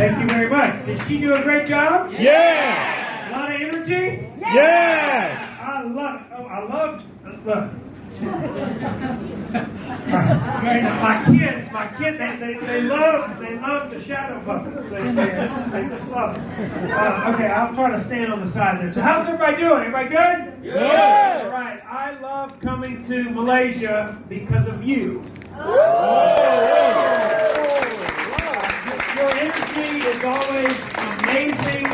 Thank you very much. Did she do a great job? Yes! A lot of energy? Yes! I love it. Look. My kids, they love the shadow puppets. They just love it. Okay, I'll try to stand on the side there. So how's everybody doing? Everybody good? Good! All right, I love coming to Malaysia because of you. Your energy is always amazing,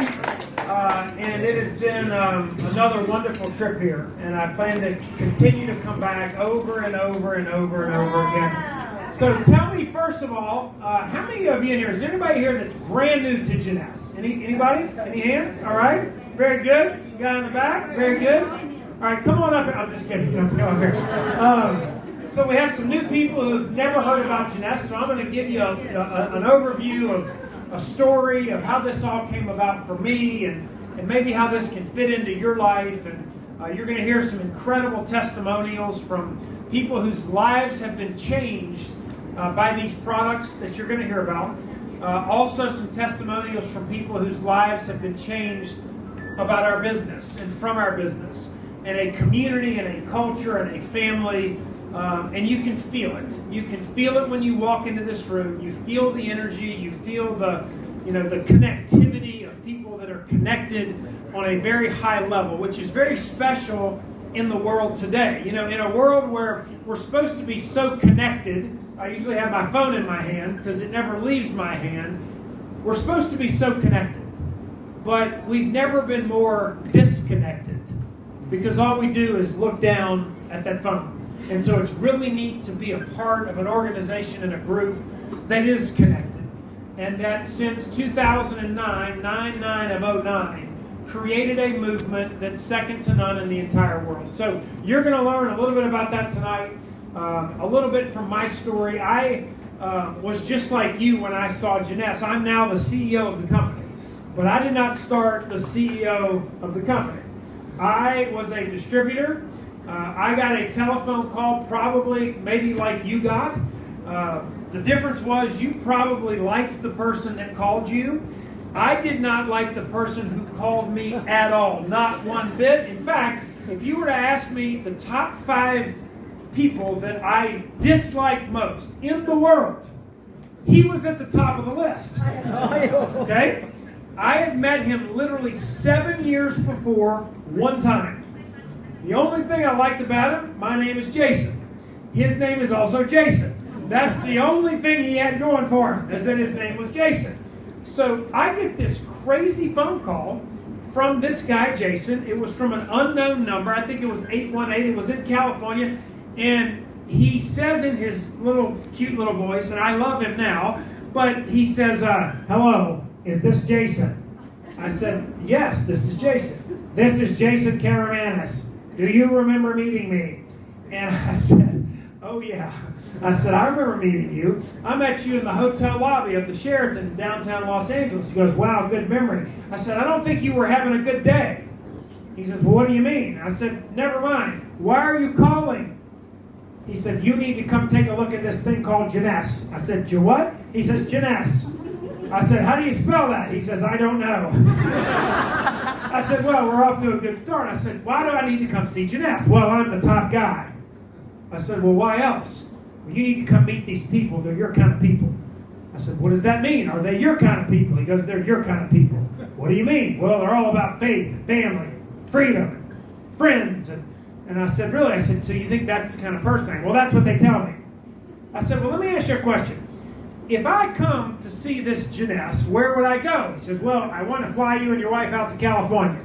and it has been another wonderful trip here. And I plan to continue to come back over and over and over and over again. So tell me, first of all, how many of you in here, is there anybody here that's brand new to Jeunesse? Anybody? Any hands? All right. Very good. You got in the back? Very good. All right, come on up. I'm just kidding. Come on here. So we have some new people who've never heard about Jeunesse, so I'm going to give you an overview of a story of how this all came about for me and maybe how this can fit into your life. And you're going to hear some incredible testimonials from people whose lives have been changed by these products that you're going to hear about. Also some testimonials from people whose lives have been changed about our business and from our business, and a community and a culture and a family. And you can feel it. You can feel it when you walk into this room. You feel the energy. You feel the connectivity of people that are connected on a very high level, which is very special in the world today. In a world where we're supposed to be so connected. I usually have my phone in my hand because it never leaves my hand. We're supposed to be so connected, but we've never been more disconnected because all we do is look down at that phone. And so it's really neat to be a part of an organization and a group that is connected. And that since 2009, 9/9/09, created a movement that's second to none in the entire world. So you're going to learn a little bit about that tonight, a little bit from my story. I was just like you when I saw Jeunesse. I'm now the CEO of the company, but I did not start the CEO of the company. I was a distributor. I got a telephone call, maybe like you got. The difference was you probably liked the person that called you. I did not like the person who called me at all, not one bit. In fact, if you were to ask me the top 5 people that I dislike most in the world, he was at the top of the list. Okay? I had met him literally 7 years before, one time. The only thing I liked about him, my name is Jason. His name is also Jason. That's the only thing he had going for him, is that his name was Jason. So I get this crazy phone call from this guy, Jason. It was from an unknown number. I think it was 818. It was in California. And he says in his cute little voice, and I love him now, but he says, hello, is this Jason? I said, yes, this is Jason. This is Jason Karamanis. Do you remember meeting me? And I said, oh yeah. I said, I remember meeting you. I met you in the hotel lobby of the Sheraton in downtown Los Angeles. He goes, wow, good memory. I said, I don't think you were having a good day. He says, well, what do you mean? I said, never mind. Why are you calling? He said, you need to come take a look at this thing called Jeunesse. I said, what? He says, Jeunesse. I said, how do you spell that? He says, I don't know. I said, well, we're off to a good start. I said, why do I need to come see Jeunesse? Well, I'm the top guy. I said, well, why else? Well, you need to come meet these people. They're your kind of people. I said, what does that mean? Are they your kind of people? He goes, they're your kind of people. What do you mean? Well, they're all about faith, family, freedom, friends. And I said, really? I said, so you think that's the kind of person? Well, that's what they tell me. I said, well, let me ask you a question. If I come to see this Jeunesse, where would I go? He says, well, I want to fly you and your wife out to California.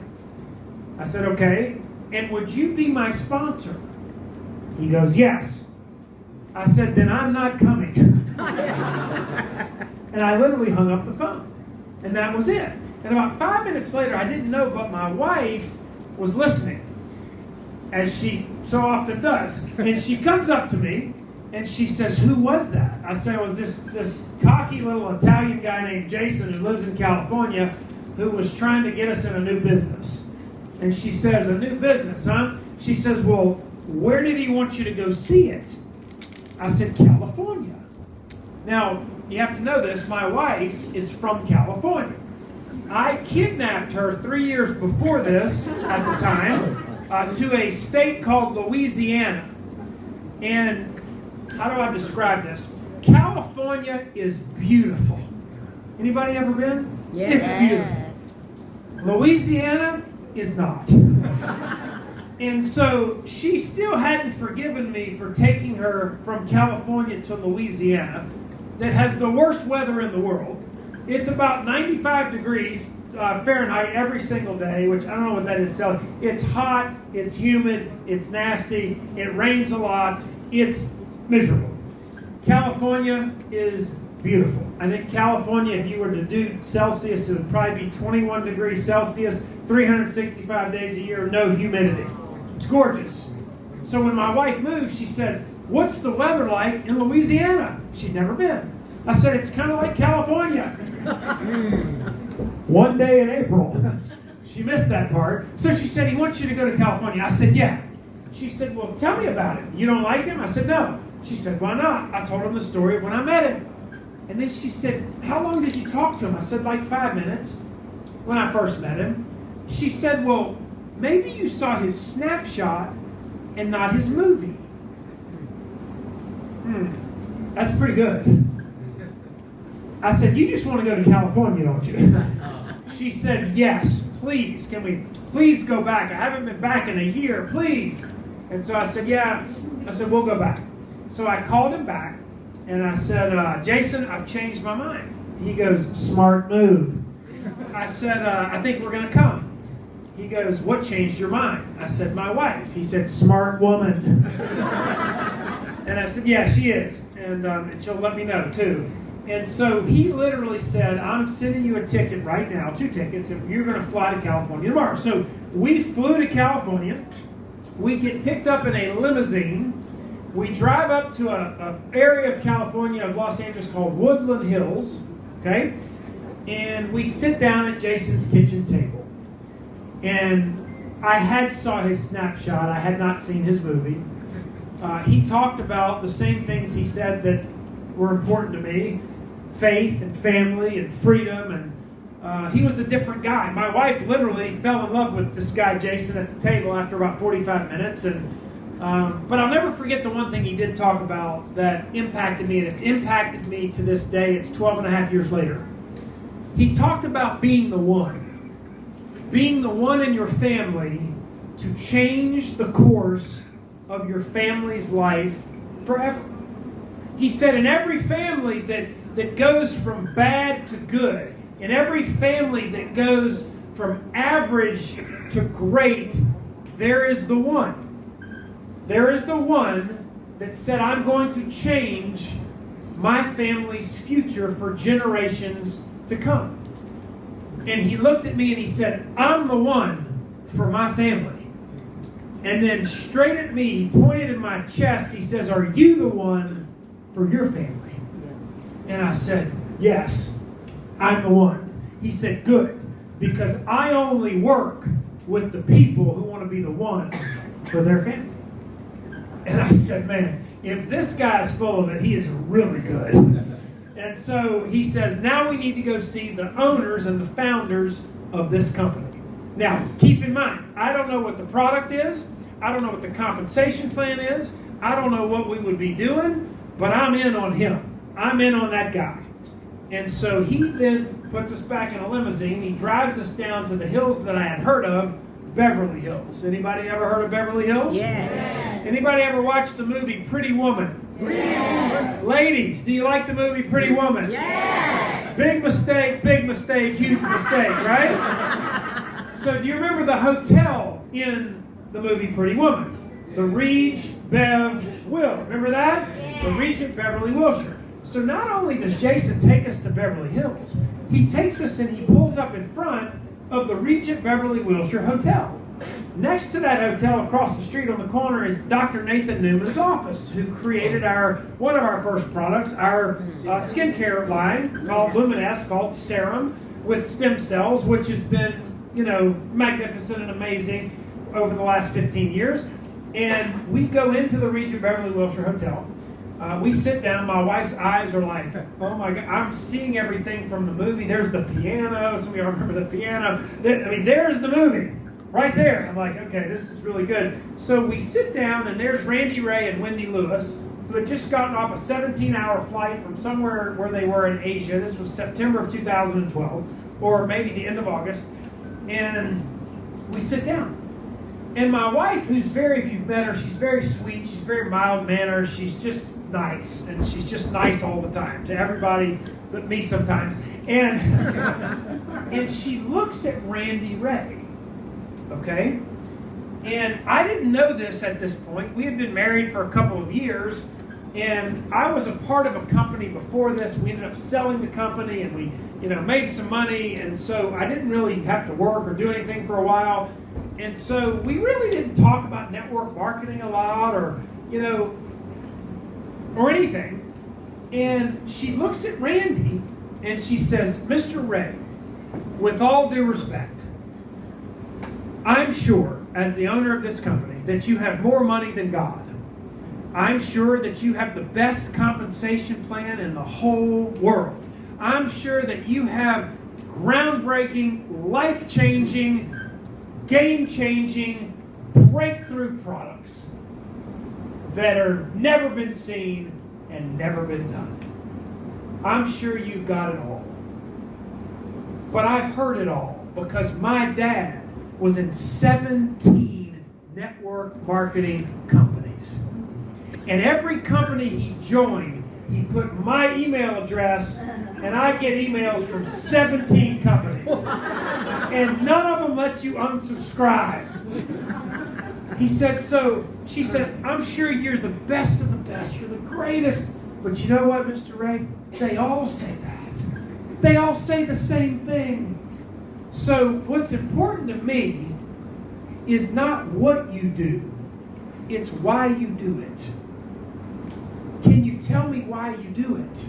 I said, okay. And would you be my sponsor? He goes, yes. I said, then I'm not coming. And I literally hung up the phone. And that was it. And about 5 minutes later, I didn't know, but my wife was listening, as she so often does. And she comes up to me, and she says, who was that? I said, it was this cocky little Italian guy named Jason who lives in California who was trying to get us in a new business. And she says, a new business, huh? She says, well, where did he want you to go see it? I said, California. Now, you have to know this, my wife is from California. I kidnapped her 3 years before this, at the time, to a state called Louisiana. And how do I describe this? California is beautiful. Anybody ever been? Yes. It's beautiful. Louisiana is not. And so she still hadn't forgiven me for taking her from California to Louisiana, that has the worst weather in the world. It's about 95 degrees Fahrenheit every single day, which I don't know what that is. So it's hot, it's humid, it's nasty, it rains a lot, it's miserable. California is beautiful. I think California, if you were to do Celsius, it would probably be 21 degrees Celsius, 365 days a year, no humidity. It's gorgeous. So when my wife moved, she said, "What's the weather like in Louisiana?" She'd never been. I said, "It's kind of like California." One day in April. She missed that part. So she said, "He wants you to go to California." I said, "Yeah." She said, "Well, tell me about it. You don't like him?" I said, "No." She said, "Why not?" I told him the story of when I met him. And then she said, "How long did you talk to him?" I said, "Like 5 minutes when I first met him." She said, "Well, maybe you saw his snapshot and not his movie." That's pretty good. I said, "You just want to go to California, don't you?" She said, "Yes, please. Can we please go back? I haven't been back in a year, please." And so I said, "Yeah." I said, "We'll go back." So I called him back, and I said, "Jason, I've changed my mind." He goes, "Smart move." I said, "I think we're going to come." He goes, "What changed your mind?" I said, "My wife." He said, "Smart woman." And I said, "Yeah, she is. And she'll let me know, too." And so he literally said, "I'm sending you a ticket right now, 2 tickets, and you're going to fly to California tomorrow." So we flew to California. We get picked up in a limousine. We drive up to an area of California, of Los Angeles, called Woodland Hills. Okay? And we sit down at Jason's kitchen table. And I had saw his snapshot. I had not seen his movie. He talked about the same things he said that were important to me. Faith and family and freedom. And he was a different guy. My wife literally fell in love with this guy, Jason, at the table after about 45 minutes. But I'll never forget the one thing he did talk about that impacted me. And it's impacted me to this day. It's 12 and a half years later. He talked about being the one. Being the one in your family to change the course of your family's life forever. He said in every family that goes from bad to good, in every family that goes from average to great, there is the one. There is the one that said, "I'm going to change my family's future for generations to come." And he looked at me and he said, "I'm the one for my family." And then straight at me, he pointed in my chest. He says, "Are you the one for your family?" And I said, "Yes, I'm the one." He said, "Good, because I only work with the people who want to be the one for their family." And I said, "Man, if this guy's full of it, he is really good." And so he says, "Now we need to go see the owners and the founders of this company." Now, keep in mind, I don't know what the product is. I don't know what the compensation plan is. I don't know what we would be doing, but I'm in on him. I'm in on that guy. And so he then puts us back in a limousine. He drives us down to the hills that I had heard of, Beverly Hills. Anybody ever heard of Beverly Hills? Yes. Anybody ever watched the movie Pretty Woman? Yes. Ladies, do you like the movie Pretty Woman? Yes. Big mistake, huge mistake, right? So do you remember the hotel in the movie Pretty Woman? The Regent Bev Will. Remember that? Yes. The Regent Beverly Wilshire. So not only does Jason take us to Beverly Hills, he takes us and he pulls up in front of the Regent Beverly Wilshire Hotel. Next to that hotel, across the street on the corner, is Dr. Nathan Newman's office, who created one of our first products, our skincare line called Luminesce, called Serum with stem cells, which has been, magnificent and amazing over the last 15 years. And we go into the Regent Beverly Wilshire Hotel. we sit down, my wife's eyes are like, oh my God, I'm seeing everything from the movie. There's the piano. Some of y'all remember the piano. There's the movie right there. I'm like, okay, this is really good. So we sit down, and there's Randy Ray and Wendy Lewis, who had just gotten off a 17-hour flight from somewhere where they were in Asia. This was September of 2012, or maybe the end of August. And we sit down. And my wife, who's if you've met her, she's very sweet, she's very mild-mannered, she's just nice, and she's just nice all the time, to everybody but me sometimes. And, and she looks at Randy Ray, okay? And I didn't know this at this point. We had been married for a couple of years, and I was a part of a company before this. We ended up selling the company, and we made some money, and so I didn't really have to work or do anything for a while. And so we really didn't talk about network marketing a lot or anything. And she looks at Randy and she says, Mr. Ray, with all due respect, I'm sure, as the owner of this company, that you have more money than God. I'm sure that you have the best compensation plan in the whole world. I'm sure that you have groundbreaking, life-changing, game-changing, breakthrough products that have never been seen and never been done. I'm sure you've got it all. But I've heard it all because my dad was in 17 network marketing companies. And every company he joined, he put my email address, and I get emails from 17 companies. And none of them let you unsubscribe. He said, she said, I'm sure you're the best of the best, you're the greatest. But you know what, Mr. Ray? They all say that. They all say the same thing. So what's important to me is not what you do, it's why you do it. Can you tell me why you do it?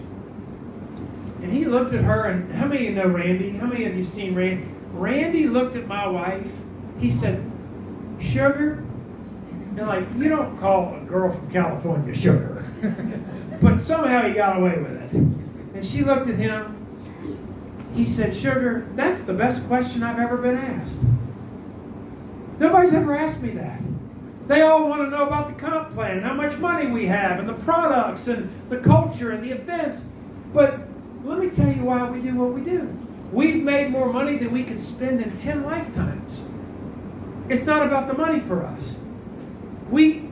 And he looked at her, and how many of you know Randy? How many of you seen Randy? Randy looked at my wife. He said, sugar? And you don't call a girl from California sugar. But somehow he got away with it. And she looked at him. He said, sugar, that's the best question I've ever been asked. Nobody's ever asked me that. They all want to know about the comp plan, and how much money we have, and the products, and the culture, and the events. But let me tell you why we do what we do. We've made more money than we could spend in 10 lifetimes. It's not about the money for us. We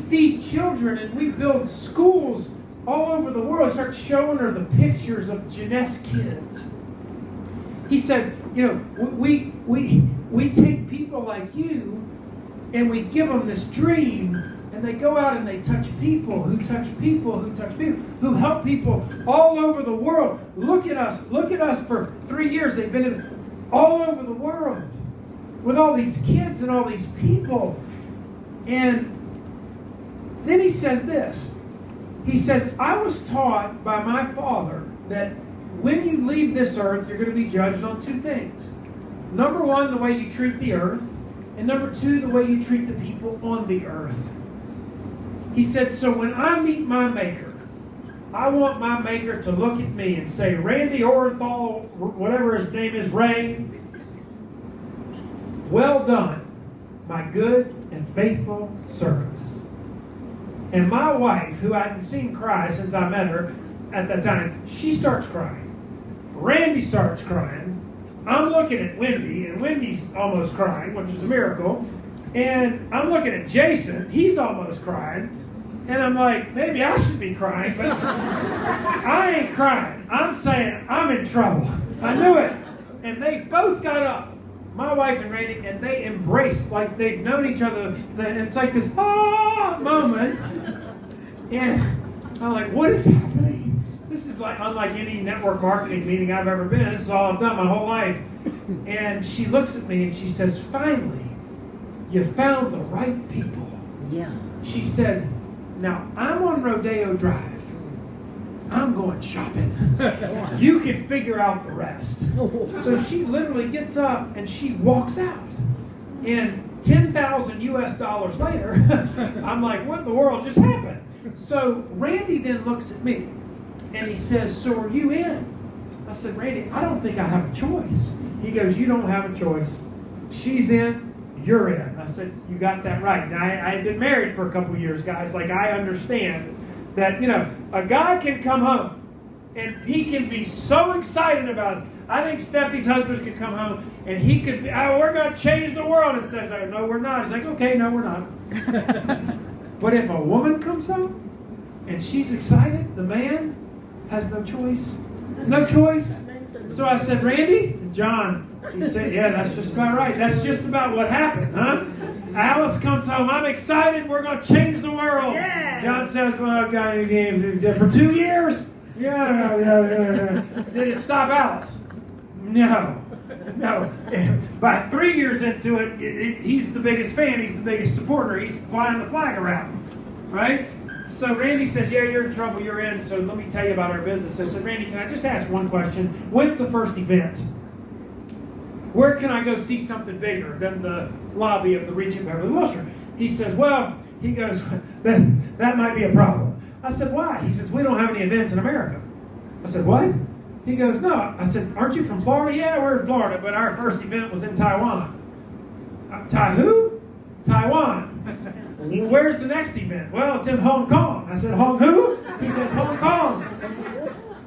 feed children, and we build schools all over the world. I start showing her the pictures of Jeunesse kids. He said, we take people like you, and we give them this dream, and they go out and they touch people who touch people who touch people, who help people all over the world. Look at us for 3 years. They've been all over the world with all these kids and all these people. And then he says this. He says, I was taught by my father that when you leave this earth, you're going to be judged on two things. Number one, the way you treat the earth. And number two, the way you treat the people on the earth. He said, so when I meet my maker, I want my maker to look at me and say, Randy Orenthal, whatever his name is, Ray, well done, my good and faithful servant. And my wife, who I hadn't seen cry since I met her at that time, she starts crying. Randy starts crying. I'm looking at Wendy, and Wendy's almost crying, which is a miracle. And I'm looking at Jason, he's almost crying. And I'm like, maybe I should be crying, but I ain't crying. I'm saying I'm in trouble. I knew it. And they both got up, my wife and Randy, and they embraced like they've known each other. And it's like this moment. And I'm like, what is happening? This is unlike any network marketing meeting I've ever been. This is all I've done my whole life. And she looks at me and she says, finally, you found the right people. Yeah. She said, now I'm on Rodeo Drive. I'm going shopping. You can figure out the rest. So she literally gets up and she walks out. And $10,000 US later, I'm like, what in the world just happened? So Randy then looks at me and he says, so are you in? I said, Randy, I don't think I have a choice. He goes, you don't have a choice. She's in, you're in. I said, you got that right. Now, I had been married for a couple of years, guys. Like, I understand that, a guy can come home and he can be so excited about it. I think Steffi's husband could come home and he could be, we're going to change the world. And Steffi's like, no, we're not. He's like, okay, no, we're not. But if a woman comes home and she's excited, the man has no choice. No choice. So I said, Randy? John, he said, yeah, that's just about right. That's just about what happened, huh? Alice comes home. I'm excited. We're going to change the world. Yeah. John says, well, God, for 2 years? Yeah. Did it stop Alice? No. By 3 years into it, he's the biggest fan. He's the biggest supporter. He's flying the flag around, right? So Randy says, yeah, you're in trouble, you're in, so let me tell you about our business. I said, Randy, can I just ask one question? When's the first event? Where can I go see something bigger than the lobby of the Regent Beverly Wilshire? He says, he goes, that might be a problem. I said, why? He says, we don't have any events in America. I said, what? He goes, no. I said, aren't you from Florida? Yeah, we're in Florida, but our first event was in Taiwan. Who? Taiwan. Where's the next event? Well, it's in Hong Kong. I said, Hong who? He says, Hong Kong.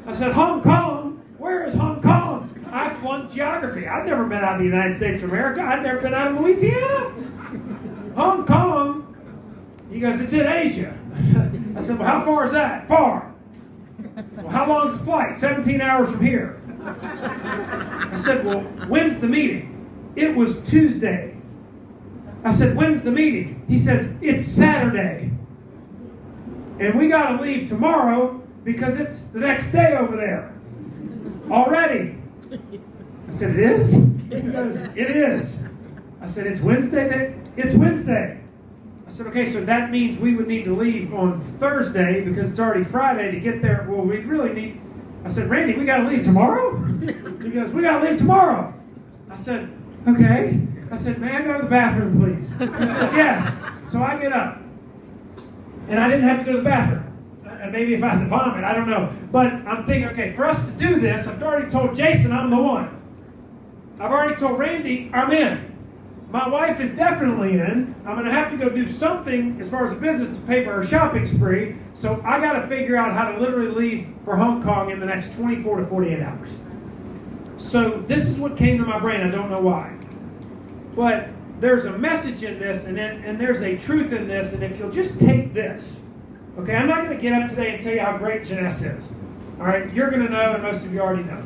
I said, Hong Kong? Where is Hong Kong? I flunked geography. I've never been out of the United States of America. I've never been out of Louisiana. Hong Kong? He goes, it's in Asia. I said, well, how far is that? Far. Well, how long is the flight? 17 hours from here. I said, well, when's the meeting? It was Tuesday. I said, when's the meeting? He says, it's Saturday. And we got to leave tomorrow because it's the next day over there. Already. I said, it is? He goes, it is. I said, it's Wednesday then? It's Wednesday. I said, okay, so that means we would need to leave on Thursday because it's already Friday to get there. Well, we really need... I said, Randy, we got to leave tomorrow? He goes, we got to leave tomorrow. I said, okay. I said, may I go to the bathroom, please? He says, yes. So I get up. And I didn't have to go to the bathroom. And maybe if I had to vomit, I don't know. But I'm thinking, okay, for us to do this, I've already told Jason I'm the one. I've already told Randy I'm in. My wife is definitely in. I'm going to have to go do something as far as a business to pay for her shopping spree. So I got to figure out how to literally leave for Hong Kong in the next 24 to 48 hours. So this is what came to my brain. I don't know why. But there's a message in this, and there's a truth in this, and if you'll just take this, okay, I'm not going to get up today and tell you how great Jeunesse is. All right, you're going to know, and most of you already know.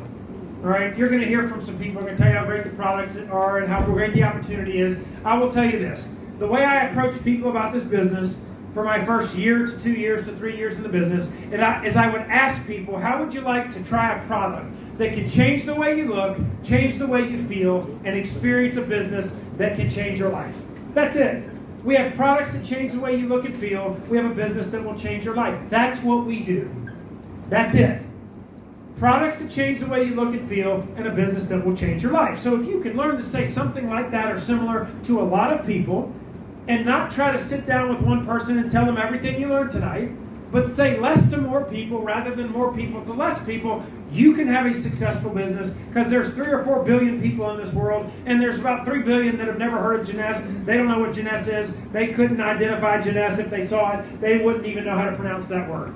All right, you're going to hear from some people who are going to tell you how great the products are and how great the opportunity is. I will tell you this. The way I approach people about this business for my first year to 2 years to 3 years in the business is I would ask people, how would you like to try a product that can change the way you look, change the way you feel, and experience a business that can change your life? That's it. We have products that change the way you look and feel. We have a business that will change your life. That's what we do. That's it. Products that change the way you look and feel, and a business that will change your life. So if you can learn to say something like that or similar to a lot of people, and not try to sit down with one person and tell them everything you learned tonight, but say less to more people rather than more people to less people, you can have a successful business because there's 3 or 4 billion people in this world, and there's about 3 billion that have never heard of Jeunesse. They don't know what Jeunesse is. They couldn't identify Jeunesse if they saw it. They wouldn't even know how to pronounce that word.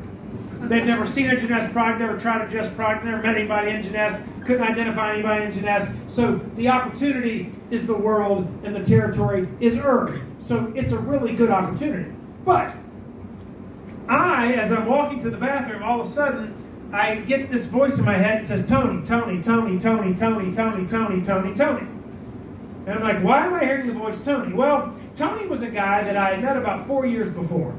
They've never seen a Jeunesse product, never tried a Jeunesse product, never met anybody in Jeunesse, couldn't identify anybody in Jeunesse. So the opportunity is the world and the territory is Earth. So it's a really good opportunity. But as I'm walking to the bathroom, all of a sudden, I get this voice in my head that says, Tony, Tony, Tony, Tony, Tony, Tony, Tony, Tony, Tony. And I'm like, why am I hearing the voice Tony? Well, Tony was a guy that I had met about 4 years before.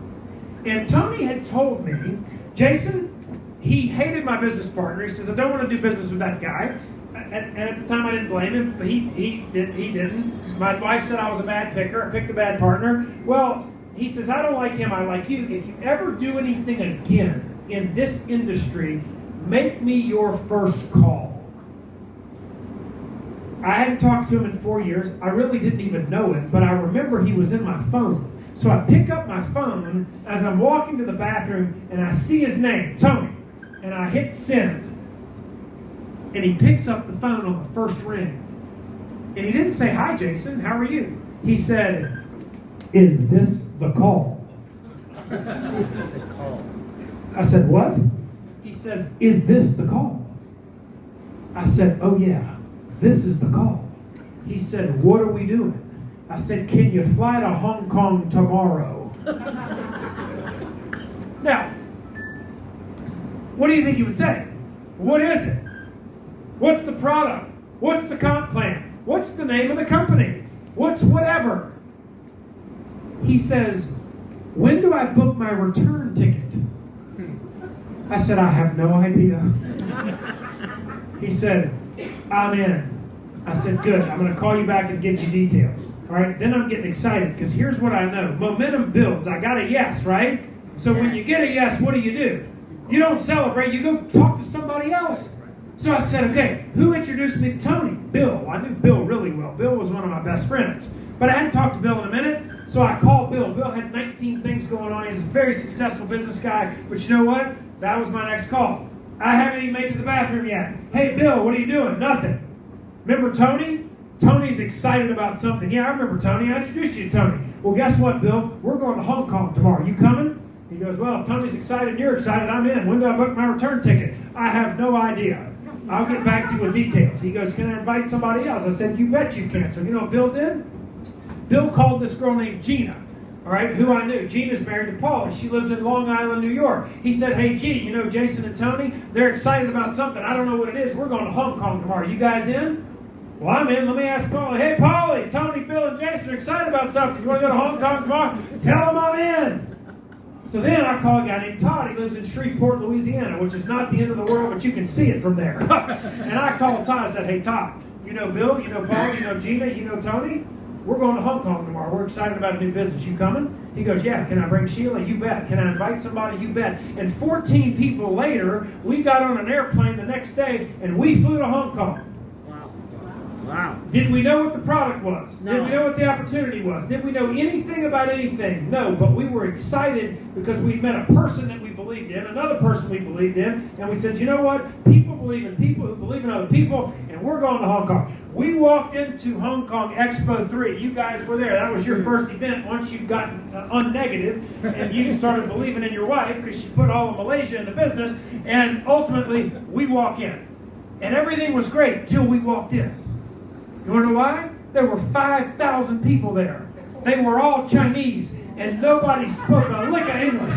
And Tony had told me, Jason, he hated my business partner. He says, I don't want to do business with that guy. And at the time, I didn't blame him, but he didn't. My wife said I was a bad picker. I picked a bad partner. Well, he says, I don't like him. I like you. If you ever do anything again in this industry, make me your first call. I hadn't talked to him in 4 years. I really didn't even know him, but I remember he was in my phone. So I pick up my phone as I'm walking to the bathroom, and I see his name, Tony, and I hit send. And he picks up the phone on the first ring. And he didn't say, "Hi, Jason, how are you?" He said, "Is this the call?" I said, "What?" He says, "Is this the call?" I said, "Oh yeah, this is the call." He said, "What are we doing?" I said, "Can you fly to Hong Kong tomorrow?" Now, what do you think he would say? What is it? What's the product? What's the comp plan? What's the name of the company? What's whatever? He says, "When do I book my return ticket?" I said, "I have no idea." He said, "I'm in." I said, "Good. I'm going to call you back and give you details." All right. Then I'm getting excited because here's what I know. Momentum builds. I got a yes, right? So when you get a yes, what do? You don't celebrate. You go talk to somebody else. So I said, "Okay, who introduced me to Tony?" Bill. I knew Bill really well. Bill was one of my best friends. But I hadn't talked to Bill in a minute, so I called Bill. Bill had 19 things going on. He's a very successful business guy. But you know what? That was my next call. I haven't even made it to the bathroom yet. "Hey, Bill, what are you doing?" "Nothing." "Remember Tony? Tony's excited about something." "Yeah, I remember Tony. I introduced you to Tony." "Well, guess what, Bill? We're going to Hong Kong tomorrow. You coming?" He goes, "Well, if Tony's excited and you're excited, I'm in. When do I book my return ticket?" "I have no idea. I'll get back to you with details." He goes, "Can I invite somebody else?" I said, "You bet you can." So you know what Bill did? Bill called this girl named Gina, all right, who I knew. Gina's married to Paul, and she lives in Long Island, New York. He said, "Hey, G, you know Jason and Tony? They're excited about something. I don't know what it is. We're going to Hong Kong tomorrow. You guys in?" "Well, I'm in. Let me ask Paulie." "Hey, Paulie, Tony, Bill, and Jason are excited about something. You want to go to Hong Kong tomorrow? Tell them I'm in." So then I call a guy named Todd. He lives in Shreveport, Louisiana, which is not the end of the world, but you can see it from there. And I called Todd and said, "Hey, Todd, you know Bill, you know Paul, you know Gina, you know Tony? We're going to Hong Kong tomorrow. We're excited about a new business. You coming?" He goes, "Yeah." "Can I bring Sheila?" "You bet." "Can I invite somebody?" "You bet." And 14 people later, we got on an airplane the next day, and we flew to Hong Kong. Wow. Did we know what the product was? No. Did we know what the opportunity was? Did we know anything about anything? No, but we were excited because we met a person that we believed in, another person we believed in, and we said, "You know what? People believe in people who believe in other people, and we're going to Hong Kong." We walked into Hong Kong Expo 3. You guys were there. That was your first event once you got unnegative, and you started believing in your wife because she put all of Malaysia in the business, and ultimately, we walk in. And everything was great till we walked in. You want to know why? There were 5,000 people there. They were all Chinese, and nobody spoke a lick of English.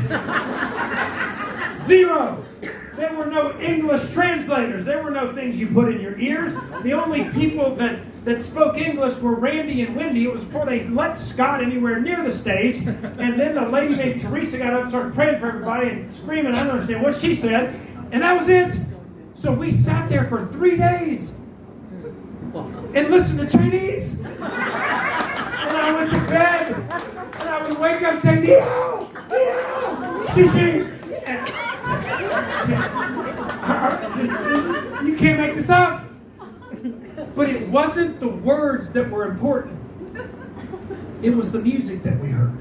Zero. There were no English translators. There were no things you put in your ears. The only people that spoke English were Randy and Wendy. It was before they let Scott anywhere near the stage. And then a lady named Teresa got up and started praying for everybody and screaming. I don't understand what she said. And that was it. So we sat there for 3 days and listened to Chinese. And I went to bed, and I would wake up saying, "Ni hao, ni hao, xi xi." You can't make this up. But it wasn't the words that were important. It was the music that we heard.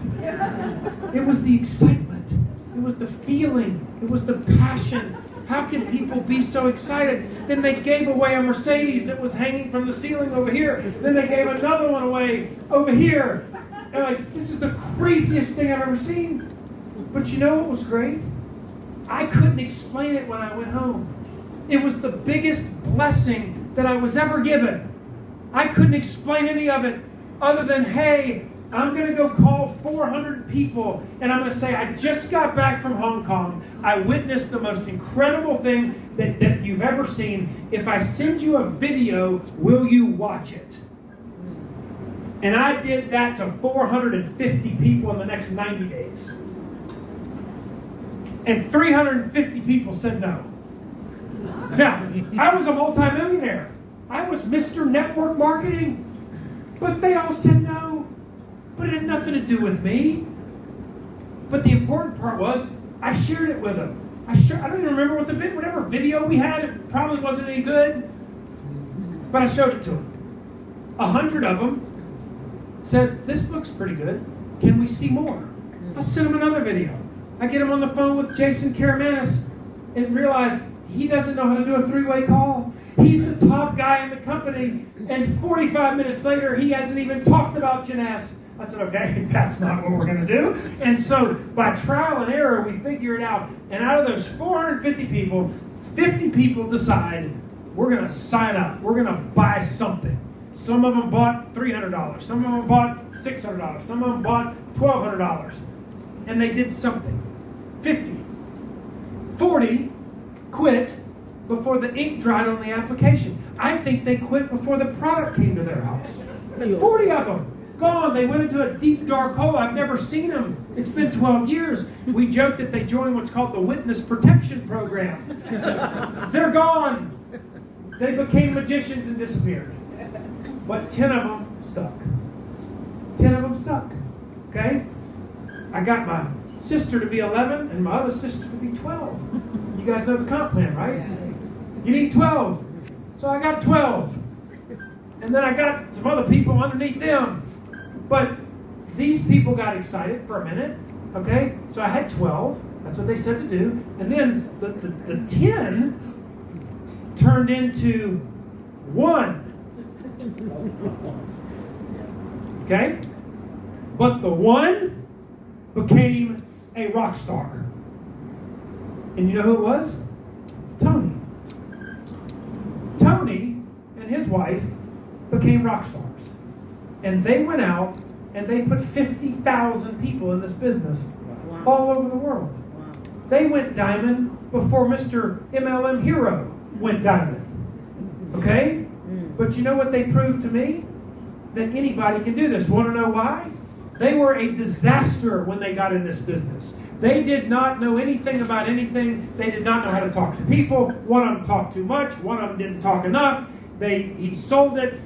It was the excitement. It was the feeling. It was the passion. How can people be so excited? Then they gave away a Mercedes that was hanging from the ceiling over here. Then they gave another one away over here. And like, this is the craziest thing I've ever seen. But you know what was great? I couldn't explain it when I went home. It was the biggest blessing that I was ever given. I couldn't explain any of it other than, hey, I'm going to go call 400 people and I'm going to say, I just got back from Hong Kong. I witnessed the most incredible thing that you've ever seen. If I send you a video, will you watch it? And I did that to 450 people in the next 90 days. And 350 people said no. Now, I was a multimillionaire. I was Mr. Network Marketing. But they all said no. But it had nothing to do with me. But the important part was, I shared it with them. I don't even remember whatever video we had, it probably wasn't any good. But I showed it to them. 100 of them said, this looks pretty good. Can we see more? I'll send him another video. I get him on the phone with Jason Borné and realize he doesn't know how to do a three-way call. He's the top guy in the company, and 45 minutes later, he hasn't even talked about Jeunesse. I said, okay, that's not what we're going to do. And so by trial and error, we figure it out. And out of those 450 people, 50 people decide we're going to sign up. We're going to buy something. Some of them bought $300. Some of them bought $600. Some of them bought $1,200. And they did something. 50. 40 quit before the ink dried on the application. I think they quit before the product came to their house. 40 of them. Gone. They went into a deep, dark hole. I've never seen them. It's been 12 years. We joke that they joined what's called the Witness Protection Program. They're gone. They became magicians and disappeared. But 10 of them stuck. 10 of them stuck. Okay? I got my sister to be 11 and my other sister to be 12. You guys know the comp plan, right? You need 12. So I got 12. And then I got some other people underneath them. But these people got excited for a minute. Okay? So I had 12. That's what they said to do. And then the 10 turned into 1. Okay? But the 1 became a rock star. And you know who it was? Tony. Tony and his wife became rock stars. And they went out and they put 50,000 people in this business all over the world. They went diamond before Mr. MLM Hero went diamond. Okay? But you know what they proved to me? That anybody can do this. Want to know why? They were a disaster when they got in this business. They did not know anything about anything. They did not know how to talk to people. One of them talked too much. One of them didn't talk enough. He sold it.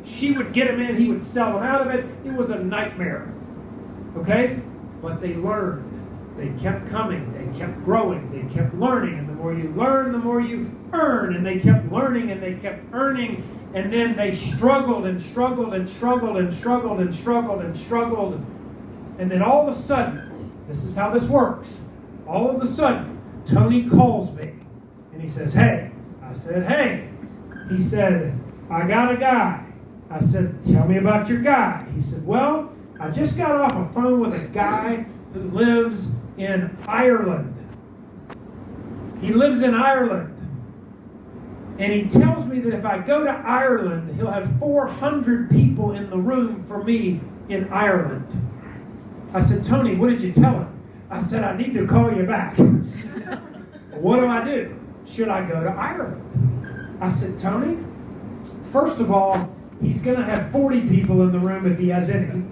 She would get him in. He would sell them out of it. It was a nightmare. Okay? But they learned. They kept coming. They kept growing. They kept learning. And the more you learn, the more you earn. And they kept learning and they kept earning. And then they struggled and struggled and struggled and struggled and struggled and struggled. And then all of a sudden, this is how this works. All of a sudden, Tony calls me. And he says, hey. I said, hey. He said, I got a guy. I said, tell me about your guy. He said, well, I just got off a phone with a guy who lives in Ireland. He lives in Ireland. And he tells me that if I go to Ireland, he'll have 400 people in the room for me in Ireland. I said, Tony, what did you tell him? I said, I need to call you back. What do I do? Should I go to Ireland? I said, Tony, first of all, he's going to have 40 people in the room if he has any.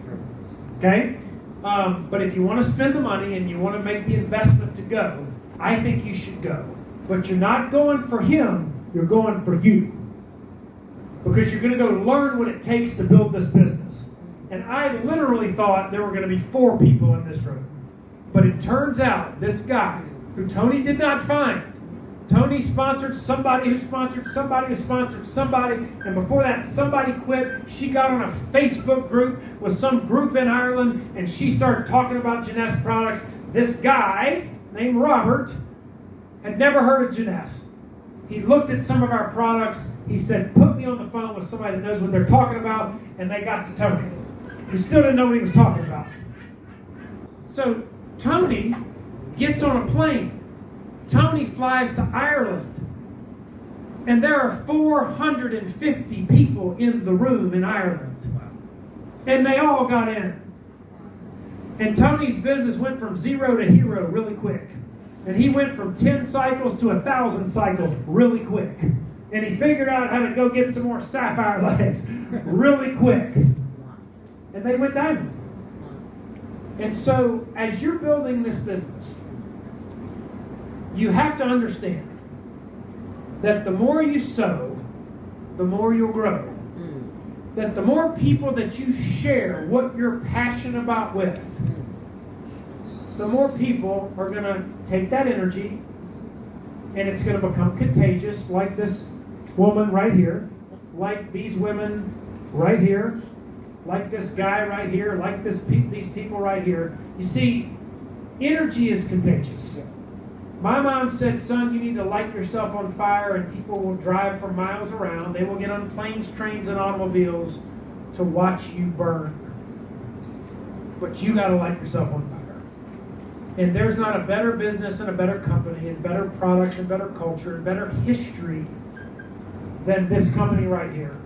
Okay? But if you want to spend the money and you want to make the investment to go, I think you should go. But you're not going for him. You're going for you. Because you're going to go learn what it takes to build this business. And I literally thought there were going to be 4 people in this room. But it turns out this guy, who Tony did not find, Tony sponsored somebody who sponsored somebody who sponsored somebody. And before that, somebody quit. She got on a Facebook group with some group in Ireland. And she started talking about Jeunesse products. This guy, named Robert, had never heard of Jeunesse. He looked at some of our products. He said, put me on the phone with somebody that knows what they're talking about. And they got to Tony, who still didn't know what he was talking about. So Tony gets on a plane. Tony flies to Ireland. And there are 450 people in the room in Ireland. And they all got in. And Tony's business went from 0 to hero really quick. And he went from 10 cycles to 1,000 cycles really quick. And he figured out how to go get some more sapphire legs really quick. And they went diamond. And so, as you're building this business, you have to understand that the more you sow, the more you'll grow. That the more people that you share what you're passionate about with, the more people are going to take that energy and it's going to become contagious, like this woman right here, like these women right here, like this guy right here, like these people right here. You see, energy is contagious. My mom said, son, you need to light yourself on fire and people will drive for miles around. They will get on planes, trains, and automobiles to watch you burn. But you got to light yourself on fire. And there's not a better business and a better company and better product and better culture and better history than this company right here.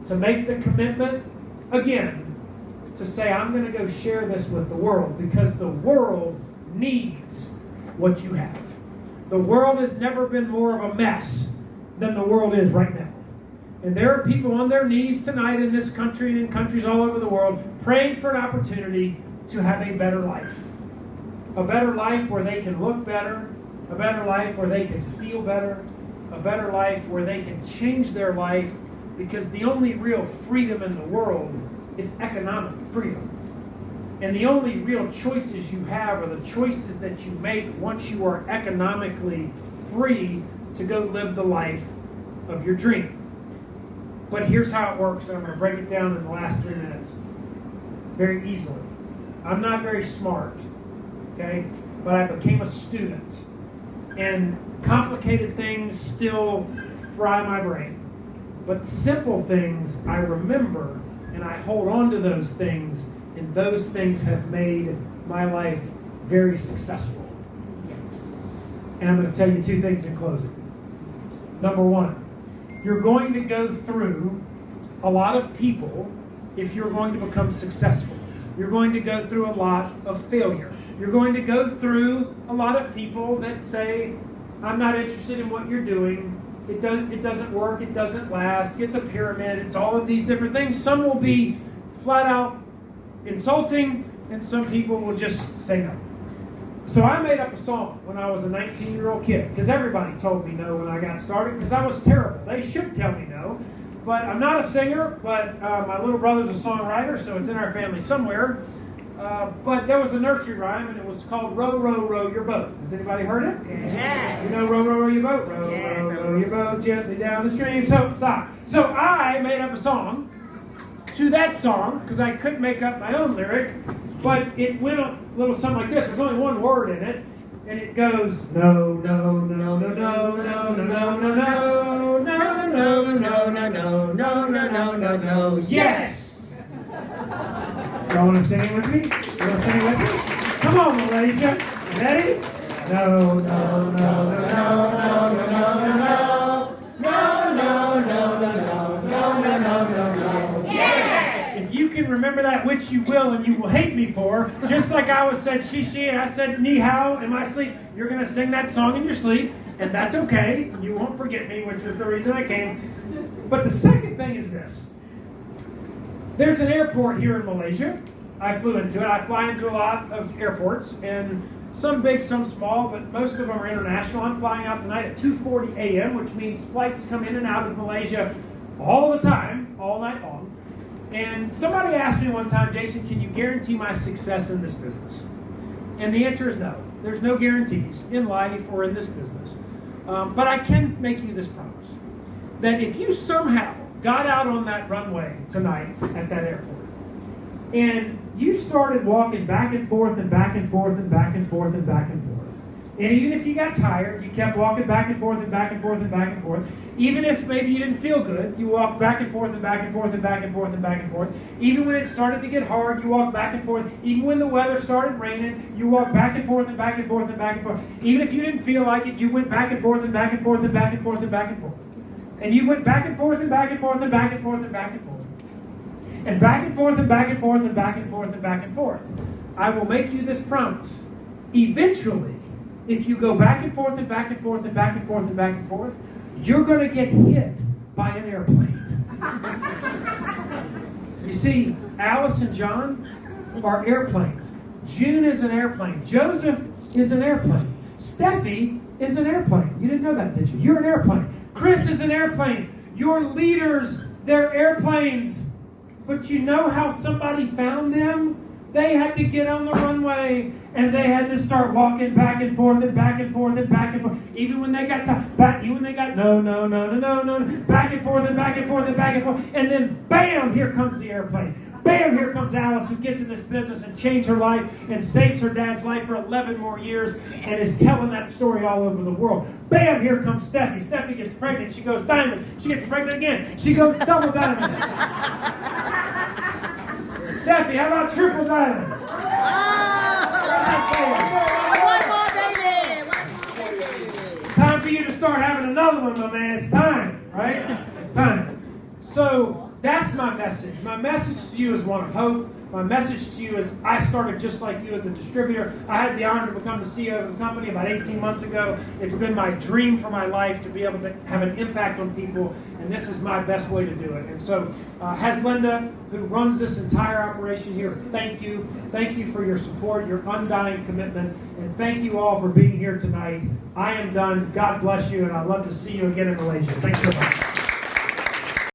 To make the commitment, again, to say, I'm going to go share this with the world because the world needs what you have. The world has never been more of a mess than the world is right now. And there are people on their knees tonight in this country and in countries all over the world praying for an opportunity to have a better life. A better life where they can look better, a better life where they can feel better, a better life where they can change their life, because the only real freedom in the world is economic freedom. And the only real choices you have are the choices that you make once you are economically free to go live the life of your dream. But here's how it works, and I'm going to break it down in the last 3 minutes very easily. I'm not very smart, okay? But I became a student. And complicated things still fry my brain. But simple things I remember, and I hold on to those things, and those things have made my life very successful. And I'm going to tell you 2 things in closing. Number 1, you're going to go through a lot of people if you're going to become successful. You're going to go through a lot of failure. You're going to go through a lot of people that say, I'm not interested in what you're doing. It doesn't work. It doesn't last. It's a pyramid. It's all of these different things. Some will be flat out insulting, and some people will just say no. So I made up a song when I was a 19-year-old kid, because everybody told me no when I got started, because I was terrible. They should tell me no. But I'm not a singer, but my little brother's a songwriter, so it's in our family somewhere. But there was a nursery rhyme, and it was called Row, Row, Row Your Boat. Has anybody heard it? Yes. You know Row, Row, Row Your Boat? Row, Yes. Row, Row Your Boat gently down the stream. So, stop. So I made up a song to that song, because I couldn't make up my own lyric, but it went a little something like this. There's only one word in it, and it goes, no, no, no, no, no, no, no, no, no, no, no, no, no, no, no, no, no, no, yes! Y'all want to sing it with me? You want to sing it with me? Come on, Malaysia. Ready? No, no, no, no, no, no, no, no, no, no, no, no, no, no, no, no, no, no. Yes! If you can remember that, which you will, and you will hate me for, just like I was said she, and I said ni hao in my sleep, you're going to sing that song in your sleep, and that's okay. You won't forget me, which was the reason I came. But the second thing is this. There's an airport here in Malaysia. I flew into it. I fly into a lot of airports, and some big, some small, but most of them are international. I'm flying out tonight at 2:40 a.m., which means flights come in and out of Malaysia all the time, all night long. And somebody asked me one time, Jason, can you guarantee my success in this business? And the answer is no. There's no guarantees in life or in this business. But I can make you this promise, that if you somehow got out on that runway tonight at that airport, and you started walking back and forth and back and forth and back and forth and back and forth, and even if you got tired, you kept walking back and forth and back and forth and back and forth. Even if maybe you didn't feel good, you walked back and forth and back and forth and back and forth and back and forth. Even when it started to get hard, you walked back and forth. Even when the weather started raining, you walked back and forth and back and forth and back and forth. Even if you didn't feel like it, you went back and forth and back and forth and back and forth and back and forth. And you went back and forth and back and forth and back and forth and back and forth. And back and forth and back and forth and back and forth and back and forth. I will make you this promise. Eventually, if you go back and forth and back and forth and back and forth and back and forth, you're going to get hit by an airplane. You see, Alice and John are airplanes. June is an airplane. Joseph is an airplane. Steffi is an airplane. You didn't know that, did you? You're an airplane. Chris is an airplane. Your leaders, they're airplanes. But you know how somebody found them? They had to get on the runway, and they had to start walking back and forth and back and forth and back and forth. Even when they got no, back and forth and back and forth and back and forth. And then, bam, here comes the airplane. Bam, here comes Alice, who gets in this business and changed her life and saves her dad's life for 11 more years and is telling that story all over the world. Bam, here comes Steffi. Steffi gets pregnant. She goes diamond. She gets pregnant again. She goes double diamond. Steffi, how about triple diamond? Time for you to start having another one, my man. It's time, right? It's time. So that's my message. My message to you is one of hope. My message to you is I started just like you as a distributor. I had the honor to become the CEO of the company about 18 months ago. It's been my dream for my life to be able to have an impact on people, and this is my best way to do it. And so, Linda, who runs this entire operation here, thank you. Thank you for your support, your undying commitment, and thank you all for being here tonight. I am done. God bless you, and I'd love to see you again in Malaysia. Thanks so much.